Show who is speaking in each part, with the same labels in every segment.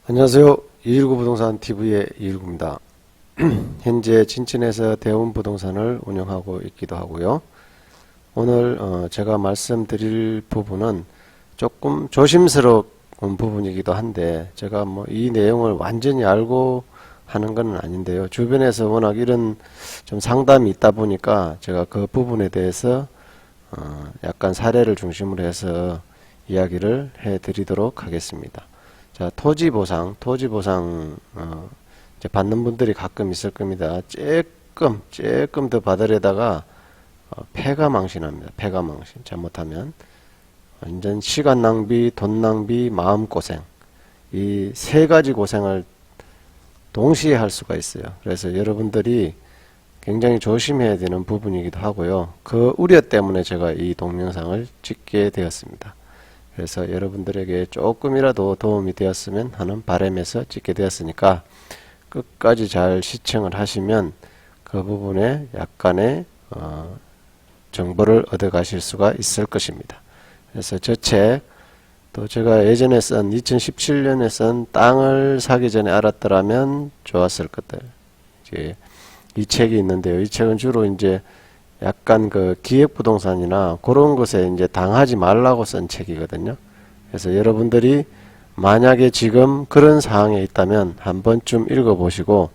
Speaker 1: 안녕하세요. 219 부동산 TV의 219입니다. 현재 진천에서 대운 부동산을 운영하고 있기도 하고요. 오늘 제가 말씀드릴 부분은 조금 조심스러운 부분이기도 한데, 제가 뭐 이 내용을 완전히 알고 하는 건 아닌데요. 주변에서 워낙 이런 좀 상담이 있다 보니까 제가 그 부분에 대해서 약간 사례를 중심으로 해서 이야기를 해 드리도록 하겠습니다. 자, 토지 보상 이제 받는 분들이 가끔 있을 겁니다. 조금 더 받으려다가 패가 망신합니다. 패가 망신. 잘못하면 완전 시간 낭비, 돈 낭비, 마음 고생, 이 세 가지 고생을 동시에 할 수가 있어요. 그래서 여러분들이 굉장히 조심해야 되는 부분이기도 하고요. 그 우려 때문에 제가 이 동영상을 찍게 되었습니다. 그래서 여러분들에게 조금이라도 도움이 되었으면 하는 바람에서 찍게 되었으니까 끝까지 잘 시청을 하시면 그 부분에 약간의 정보를 얻어 가실 수가 있을 것입니다. 그래서 저 책, 또 제가 예전에 쓴 2017년에 쓴 땅을 사기 전에 알았더라면 좋았을 것들, 이제 이 책이 있는데요. 이 책은 주로 이제 약간 그 기획부동산이나 그런 것에 이제 당하지 말라고 쓴 책이거든요. 그래서 여러분들이 만약에 지금 그런 상황에 있다면 한 번쯤 읽어보시고,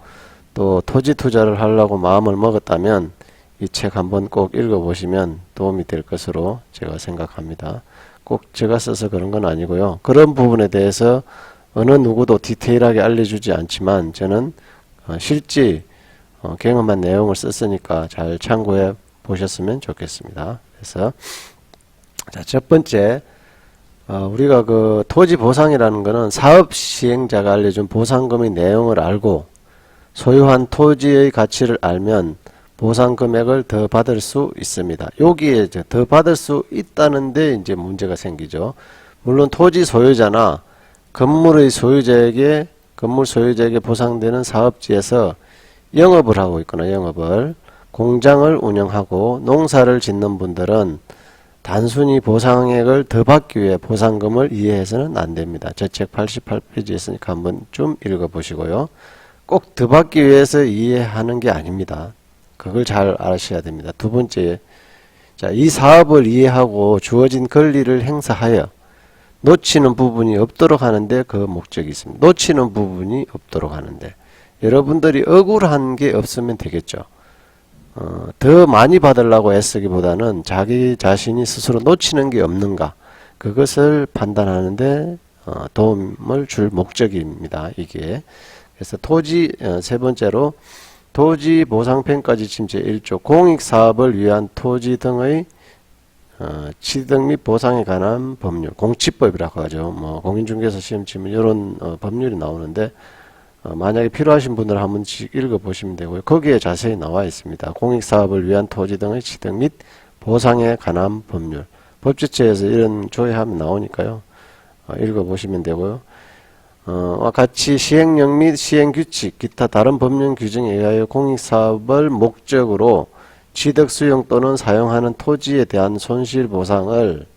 Speaker 1: 또 토지 투자를 하려고 마음을 먹었다면 이 책 한번 꼭 읽어보시면 도움이 될 것으로 제가 생각합니다. 꼭 제가 써서 그런 건 아니고요. 그런 부분에 대해서 어느 누구도 디테일하게 알려주지 않지만 저는 실제 경험한 내용을 썼으니까 잘 참고해 보셨으면 좋겠습니다. 그래서 자, 첫 번째, 우리가 그 토지 보상이라는 것은 사업 시행자가 알려준 보상금의 내용을 알고 소유한 토지의 가치를 알면 보상 금액을 더 받을 수 있습니다. 여기에 더 받을 수 있다는데 이제 문제가 생기죠. 물론 토지 소유자나 건물 소유자에게 보상되는 사업지에서 영업을 하고 있거나 공장을 운영하고 농사를 짓는 분들은 단순히 보상액을 더 받기 위해 보상금을 이해해서는 안 됩니다. 저 책 88페이지에 있으니까 한번 좀 읽어보시고요. 꼭 더 받기 위해서 이해하는 게 아닙니다. 그걸 잘 아셔야 됩니다. 두 번째, 자, 이 사업을 이해하고 주어진 권리를 행사하여 놓치는 부분이 없도록 하는데 그 목적이 있습니다. 놓치는 부분이 없도록 하는데, 여러분들이 억울한 게 없으면 되겠죠. 더 많이 받으려고 애쓰기보다는 자기 자신이 스스로 놓치는 게 없는가, 그것을 판단하는데 도움을 줄 목적입니다. 이게. 그래서 세 번째로 토지 보상평가 지침 제1조 공익사업을 위한 토지 등의 취득 및 보상에 관한 법률, 공치법이라고 하죠. 뭐 공인중개사 시험 치면 이런 법률이 나오는데, 만약에 필요하신 분들 한 번씩 읽어보시면 되고요. 거기에 자세히 나와 있습니다. 공익사업을 위한 토지 등의 취득 및 보상에 관한 법률. 법제처에서 이런 조회하면 나오니까요. 읽어보시면 되고요. 같이 시행령 및 시행규칙, 기타 다른 법령 규정에 의하여 공익사업을 목적으로 취득, 수용 또는 사용하는 토지에 대한 손실보상을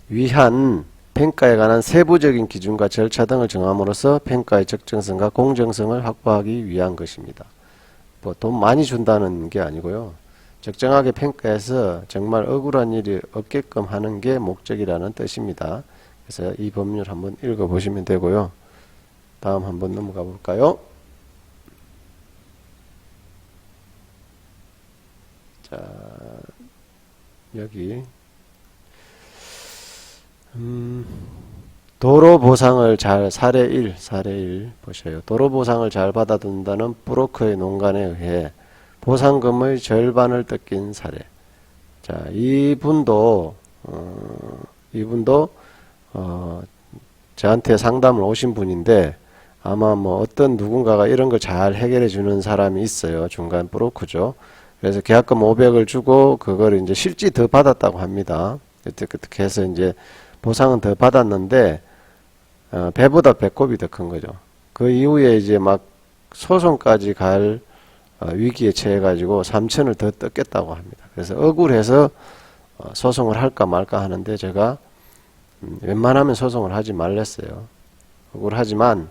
Speaker 1: 위한 평가에 관한 세부적인 기준과 절차 등을 정함으로써 평가의 적정성과 공정성을 확보하기 위한 것입니다. 뭐 돈 많이 준다는 게 아니고요. 적정하게 평가해서 정말 억울한 일이 없게끔 하는 게 목적이라는 뜻입니다. 그래서 이 법률 한번 읽어보시면 되고요. 다음 한번 넘어가 볼까요? 자, 여기 도로 보상을 사례 1 보셔요. 도로 보상을 잘 받아둔다는 브로커의 농간에 의해 보상금의 절반을 뜯긴 사례. 자, 이분도 저한테 상담을 오신 분인데, 아마 뭐 어떤 누군가가 이런 걸 잘 해결해 주는 사람이 있어요. 중간 브로커죠. 그래서 계약금 500을 주고 그걸 이제 실제 더 받았다고 합니다. 그렇게 해서 이제 보상은 더 받았는데 배보다 배꼽이 더 큰 거죠. 그 이후에 이제 막 소송까지 갈 위기에 처해가지고 3천을 더 뜯겠다고 합니다. 그래서 억울해서 소송을 할까 말까 하는데, 제가 웬만하면 소송을 하지 말랬어요. 억울하지만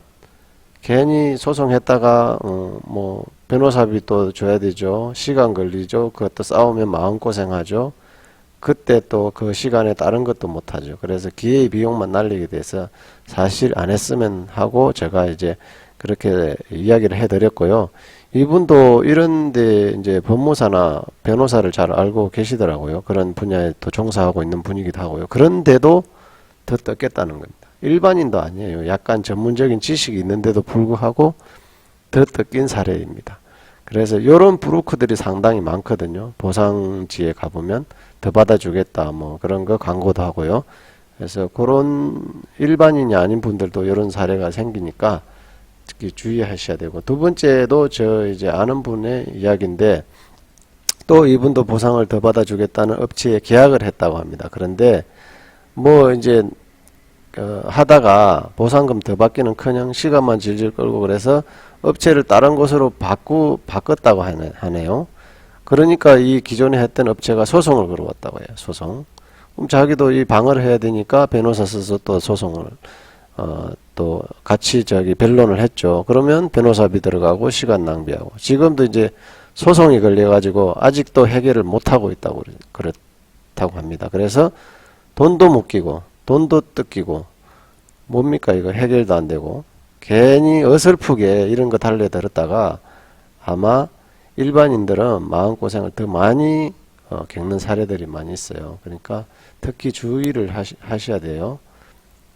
Speaker 1: 괜히 소송했다가 뭐 변호사비 또 줘야 되죠. 시간 걸리죠. 그것도 싸우면 마음고생하죠. 그때 또 그 시간에 다른 것도 못하죠. 그래서 기회의 비용만 날리게 돼서 사실 안 했으면 하고 제가 이제 그렇게 이야기를 해드렸고요. 이분도 이런데 이제 법무사나 변호사를 잘 알고 계시더라고요. 그런 분야에 또 종사하고 있는 분이기도 하고요. 그런데도 더 뜯겠다는 겁니다. 일반인도 아니에요. 약간 전문적인 지식이 있는데도 불구하고 더 뜯긴 사례입니다. 그래서 이런 브로커들이 상당히 많거든요. 보상지에 가보면 더 받아주겠다 뭐 그런 거 광고도 하고요. 그래서 그런 일반인이 아닌 분들도 이런 사례가 생기니까 특히 주의하셔야 되고, 두 번째도 저 이제 아는 분의 이야기인데 또 이분도 보상을 더 받아주겠다는 업체에 계약을 했다고 합니다. 그런데 뭐 이제 하다가 보상금 더 받기는커녕 시간만 질질 끌고 그래서 업체를 다른 곳으로 바꿨다고 하네요. 그러니까 이 기존에 했던 업체가 소송을 걸어왔다고 해요. 소송. 그럼 자기도 이 방어를 해야 되니까 변호사 써서 또 소송을 또 같이 변론을 했죠. 그러면 변호사비 들어가고 시간 낭비하고, 지금도 이제 소송이 걸려가지고 아직도 해결을 못하고 있다고 그렇다고 합니다. 그래서 돈도 못 끼고 돈도 뜯기고 뭡니까 이거, 해결도 안 되고 괜히 어설프게 이런 거 달려들었다가 아마 일반인들은 마음고생을 더 많이 겪는 사례들이 많이 있어요. 그러니까 특히 주의를 하셔야 돼요.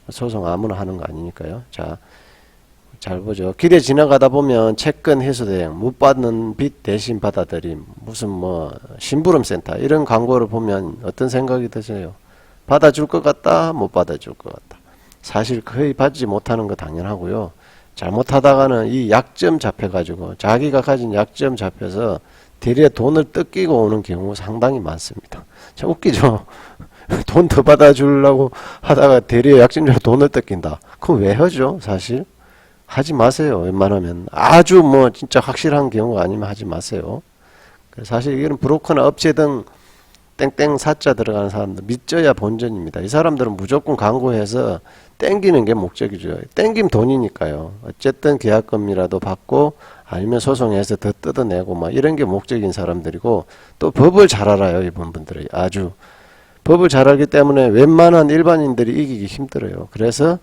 Speaker 1: 소송 아무나 하는 거 아니니까요. 자, 잘 보죠. 길에 지나가다 보면 채권 회수 대행, 못 받는 빚 대신 받아들임, 무슨 뭐 심부름 센터 이런 광고를 보면 어떤 생각이 드세요? 받아줄 것 같다, 못 받아줄 것 같다. 사실 거의 받지 못하는 거 당연하고요. 잘못하다가는 이 약점 잡혀가지고 자기가 가진 약점 잡혀서 대리에 돈을 뜯기고 오는 경우 상당히 많습니다. 참 웃기죠. 돈 더 받아주려고 하다가 대리에 약점 잡혀 돈을 뜯긴다. 그럼 왜 하죠? 사실 하지 마세요. 웬만하면 아주 뭐 진짜 확실한 경우가 아니면 하지 마세요. 사실 이런 브로커나 업체 등 땡땡 사자 들어가는 사람들 믿져야 본전입니다. 이 사람들은 무조건 광고해서 땡기는 게 목적이죠. 땡김 돈이니까요. 어쨌든 계약금이라도 받고 아니면 소송해서 더 뜯어내고 막 이런 게 목적인 사람들이고, 또 법을 잘 알아요. 이분 분들이 아주 법을 잘 알기 때문에 웬만한 일반인들이 이기기 힘들어요. 그래서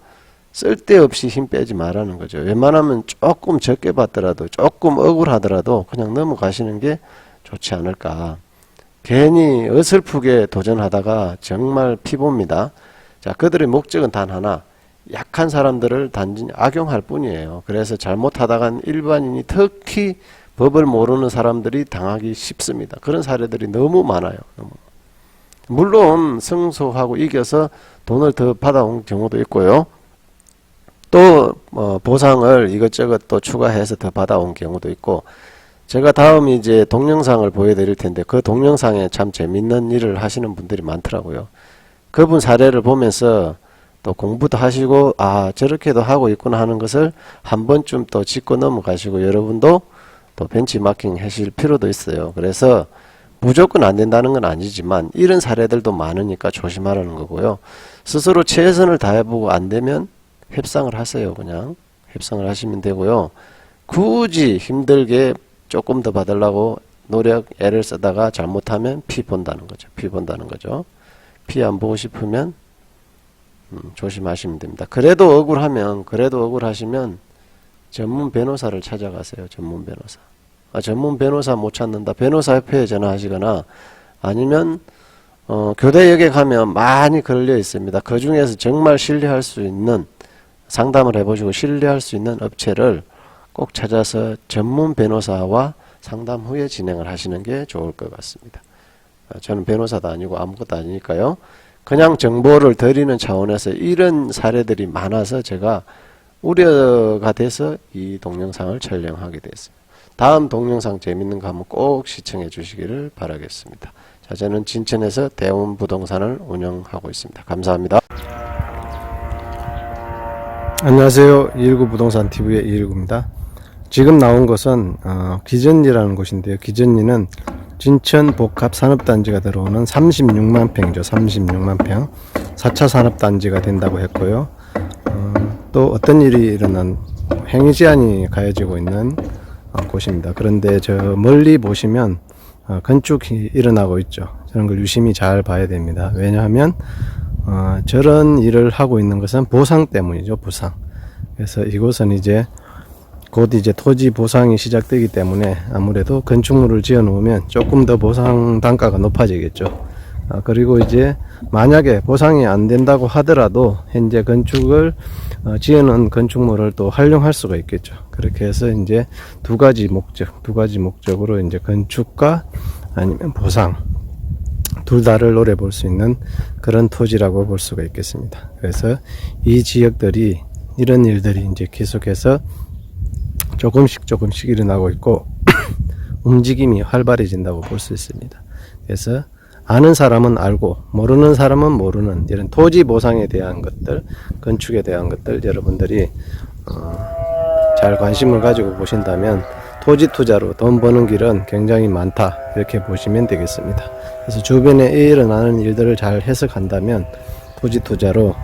Speaker 1: 쓸데없이 힘 빼지 말라는 거죠. 웬만하면 조금 적게 받더라도 조금 억울하더라도 그냥 넘어가시는 게 좋지 않을까. 괜히 어설프게 도전하다가 정말 피봅니다. 자, 그들의 목적은 단 하나, 약한 사람들을 단지 악용할 뿐이에요. 그래서 잘못하다간 일반인이, 특히 법을 모르는 사람들이 당하기 쉽습니다. 그런 사례들이 너무 많아요. 물론 승소하고 이겨서 돈을 더 받아온 경우도 있고요. 또 보상을 이것저것 또 추가해서 더 받아온 경우도 있고, 제가 다음 이제 동영상을 보여드릴 텐데 그 동영상에 참 재밌는 일을 하시는 분들이 많더라고요. 그분 사례를 보면서 또 공부도 하시고 아 저렇게도 하고 있구나 하는 것을 한 번쯤 또 짚고 넘어가시고, 여러분도 또 벤치마킹 하실 필요도 있어요. 그래서 무조건 안 된다는 건 아니지만 이런 사례들도 많으니까 조심하라는 거고요. 스스로 최선을 다해보고 안 되면 협상을 하세요. 그냥 협상을 하시면 되고요. 굳이 힘들게 조금 더 받으려고 노력, 애를 쓰다가 잘못하면 피 본다는 거죠. 피 본다는 거죠. 피 안 보고 싶으면 조심하시면 됩니다. 그래도 억울하시면 전문 변호사를 찾아가세요. 전문 변호사. 전문 변호사 못 찾는다. 변호사협회에 전화하시거나 아니면 교대역에 가면 많이 걸려 있습니다. 그 중에서 정말 신뢰할 수 있는, 상담을 해보시고 신뢰할 수 있는 업체를 꼭 찾아서 전문 변호사와 상담 후에 진행을 하시는 게 좋을 것 같습니다. 저는 변호사도 아니고 아무것도 아니니까요. 그냥 정보를 드리는 차원에서 이런 사례들이 많아서 제가 우려가 돼서 이 동영상을 촬영하게 됐습니다. 다음 동영상 재밌는 거 한번 꼭 시청해 주시기를 바라겠습니다. 자, 저는 진천에서 대운부동산을 운영하고 있습니다. 감사합니다. 안녕하세요. 219부동산TV의 219입니다. 지금 나온 곳은 기전리라는 곳인데요. 기전리는
Speaker 2: 진천 복합 산업단지가 들어오는 36만 평이죠. 36만 평. 4차 산업단지가 된다고 했고요. 또 어떤 일이 일어난 행위 제한이 가해지고 있는 곳입니다. 그런데 저 멀리 보시면 건축이 일어나고 있죠. 저런 걸 유심히 잘 봐야 됩니다. 왜냐하면 저런 일을 하고 있는 것은 보상 때문이죠. 보상. 그래서 이곳은 이제 곧 이제 토지 보상이 시작되기 때문에 아무래도 건축물을 지어 놓으면 조금 더 보상 단가가 높아지겠죠. 그리고 이제 만약에 보상이 안 된다고 하더라도 현재 건축을 지어 놓은 건축물을 또 활용할 수가 있겠죠. 그렇게 해서 이제 두 가지 목적으로 이제 건축과 아니면 보상 둘 다를 노려볼 수 있는 그런 토지라고 볼 수가 있겠습니다. 그래서 이 지역들이 이런 일들이 이제 계속해서 조금씩 일어나고 있고 움직임이 활발해진다고 볼 수 있습니다. 그래서 아는 사람은 알고 모르는 사람은 모르는 이런 토지 보상에 대한 것들, 건축에 대한 것들 여러분들이 잘 관심을 가지고 보신다면 토지 투자로 돈 버는 길은 굉장히 많다 이렇게 보시면 되겠습니다. 그래서 주변에 일어나는 일들을 잘 해석한다면 토지 투자로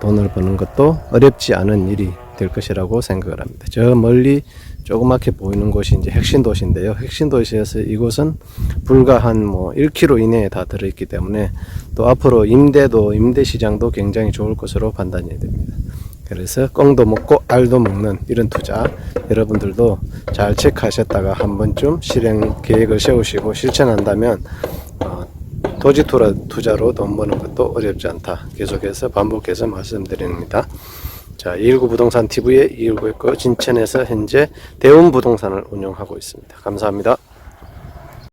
Speaker 2: 돈을 버는 것도 어렵지 않은 일이 될 것이라고 생각을 합니다. 저 멀리 조그맣게 보이는 곳이 이제 핵심도시인데요. 핵심도시에서 이곳은 불과 한 1km 이내에 다 들어있기 때문에 또 앞으로 임대 시장도 굉장히 좋을 것으로 판단이 됩니다. 그래서 꽁도 먹고 알도 먹는 이런 투자 여러분들도 잘 체크하셨다가 한 번쯤 실행 계획을 세우시고 실천한다면 토지 투자로 돈 버는 것도 어렵지 않다. 계속해서 반복해서 말씀드립니다. 자, 219 부동산 TV의 219의 진천에서 현재 대운 부동산을 운영하고 있습니다. 감사합니다.